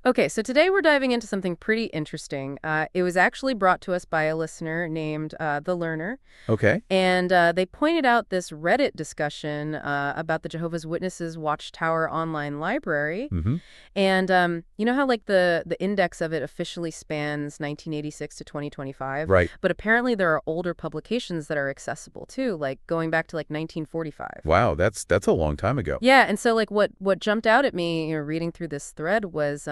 Okay, so today we're diving into something pretty interesting. It was actually brought to us by a listener named The Learner, Okay. and they pointed out this Reddit discussion about the Jehovah's Witnesses Watchtower online library. Mm-hmm. And you know how like the index of it officially spans 1986 to 2025, Right. but apparently there are older publications that are accessible too, like going back to like 1945. Wow, that's a long time ago. Yeah, and so like what jumped out at me, reading through this thread was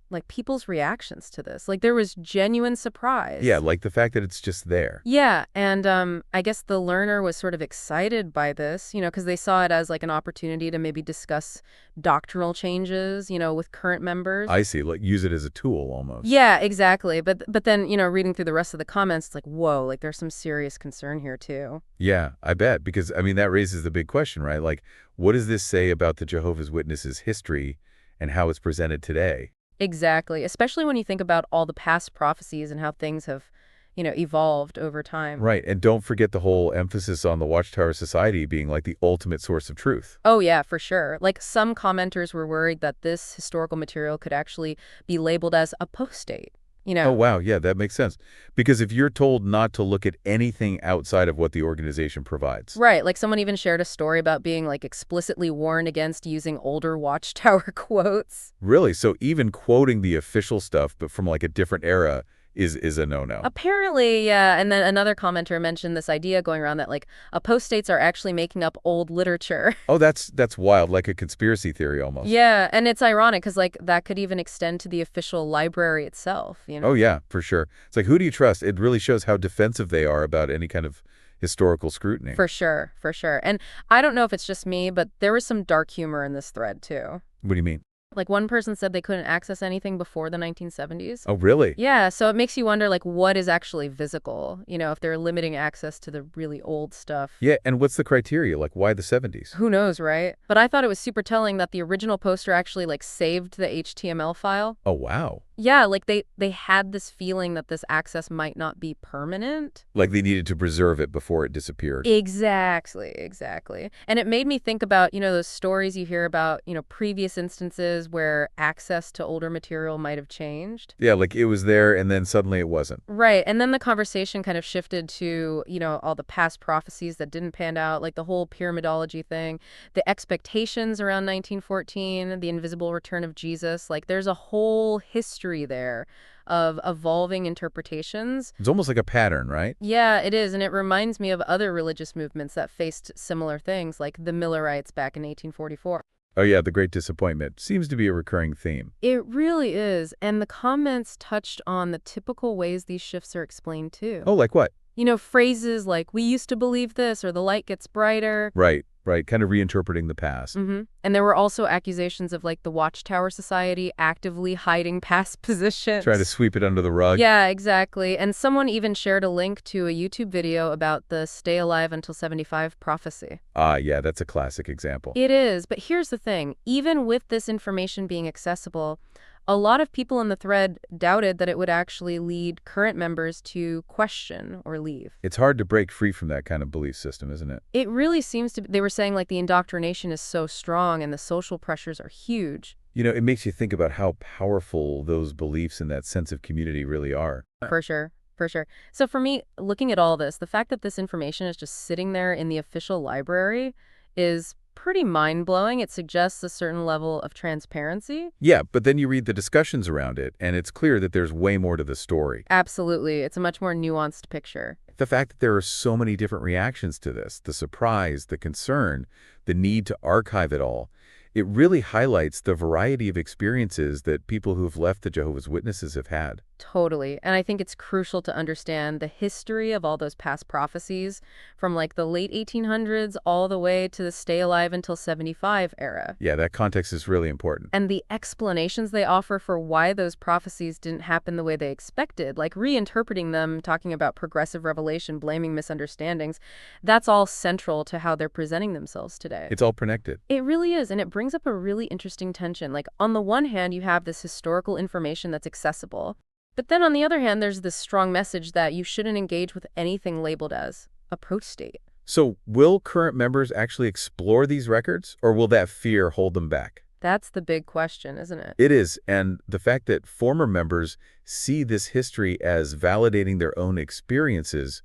like people's reactions to this. Like there was genuine Yeah, surprise. like the fact that it's just there. Yeah, and I guess the learner was sort of excited by this, because they saw it as like an opportunity to maybe discuss doctrinal changes, with current members. I see. Like use it as a tool almost. Yeah, exactly. But then, reading through the rest of the comments, it's like, whoa, like there's some serious concern here too. Yeah, I bet. Because I mean that raises the big question, right? Like, what does this say about the Jehovah's Witnesses' history and how it's presented today? Exactly, especially when you think about all the past prophecies and how things have, evolved over time. Right. And don't forget the whole emphasis on the Watchtower Society being like the ultimate source of truth. Oh, yeah, for sure. Like some commenters were worried that this historical material could actually be labeled as apostate, you Oh, know. wow. Yeah, that makes sense. Because if you're told not to look at anything outside of what the organization provides. Right, like someone even shared a story about being like explicitly warned against using older Watchtower quotes. Really? So even quoting the official stuff, but from like a different era, is a no-no. Apparently, yeah, and then another commenter mentioned this idea going around that like apostates are actually making up old literature. Oh, that's wild, like a conspiracy theory almost. Yeah, and it's ironic because like that could even extend to the official library itself. Oh, yeah, for sure. It's like, who do you trust? It really shows how defensive they are about any kind of historical scrutiny. For sure, for sure. And I don't know if it's just me, but there was some dark humor in this thread too. What do you mean? Like one person said they couldn't access anything before the 1970s. Oh, really? Yeah, so it makes you wonder like what is actually physical, if they're limiting access to the really old stuff. Yeah, and what's the criteria? Like, why the 70s? Who knows, right? But I thought it was super telling that the original poster actually like saved the HTML file. Oh, wow. Yeah, like they had this feeling that this access might not be permanent. Like they needed to preserve it before it disappeared. Exactly, exactly. And it made me think about, those stories you hear about, previous instances where access to older material might have changed. Yeah, like it was there and then suddenly it wasn't. Right. And then the conversation kind of shifted to, all the past prophecies that didn't pan out, like the whole pyramidology thing, the expectations around 1914, the invisible return of Jesus. Like there's a whole history there of evolving interpretations. It's almost like a pattern, right? Yeah, it is. And it reminds me of other religious movements that faced similar things, like the Millerites back in 1844. Oh, yeah, the Great Disappointment seems to be a recurring theme. It really is. And the comments touched on the typical ways these shifts are explained, too. Oh, like what? Phrases like, we used to believe this, or the light gets brighter. Right, right. Kind of reinterpreting the past. And there were also accusations of, like, the Watchtower Society actively hiding past positions. Try to sweep it under the rug. Yeah, exactly. And someone even shared a link to a YouTube video about the Stay Alive Until 75 prophecy. Ah, yeah, that's a classic example. It is, but here's the thing. Even with this information being accessible, a lot of people in the thread doubted that it would actually lead current members to question or leave. It's hard to break free from that kind of belief system, isn't it? It really seems to be, they were saying like the indoctrination is so strong and the social pressures are huge. It makes you think about how powerful those beliefs and that sense of community really are. For sure. For sure. So for me, looking at all this, the fact that this information is just sitting there in the official library is pretty mind-blowing. It suggests a certain level of transparency. Yeah, but then you read the discussions around it, and it's clear that there's way more to the story. Absolutely. It's a much more nuanced picture. The fact that there are so many different reactions to this, the surprise, the concern, the need to archive it all, it really highlights the variety of experiences that people who've left the Jehovah's Witnesses have had. Totally. And I think it's crucial to understand the history of all those past prophecies from like the late 1800s all the way to the Stay Alive Until 75 era. Yeah, that context is really important. And the explanations they offer for why those prophecies didn't happen the way they expected, like reinterpreting them, talking about progressive revelation, blaming misunderstandings, that's all central to how they're presenting themselves today. It's all connected. It really is, and it brings up a really interesting tension. Like, on the one hand, you have this historical information that's accessible, but then on the other hand, there's this strong message that you shouldn't engage with anything labeled as apostate. So will current members actually explore these records, or will that fear hold them back? That's the big question, isn't it? It is, and the fact that former members see this history as validating their own experiences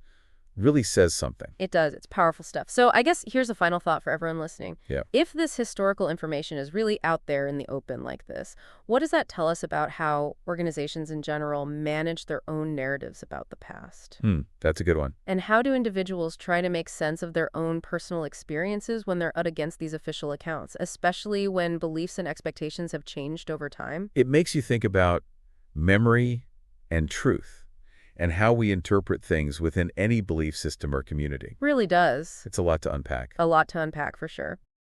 really says something. It does. It's powerful stuff. So I guess here's a final thought for everyone listening. Yeah. If this historical information is really out there in the open like this, what does that tell us about how organizations in general manage their own narratives about the past? That's a good one. And how do individuals try to make sense of their own personal experiences when they're up against these official accounts, especially when beliefs and expectations have changed over time? It makes you think about memory and truth and how we interpret things within any belief system or community. Really does. It's a lot to unpack. A lot to unpack for sure.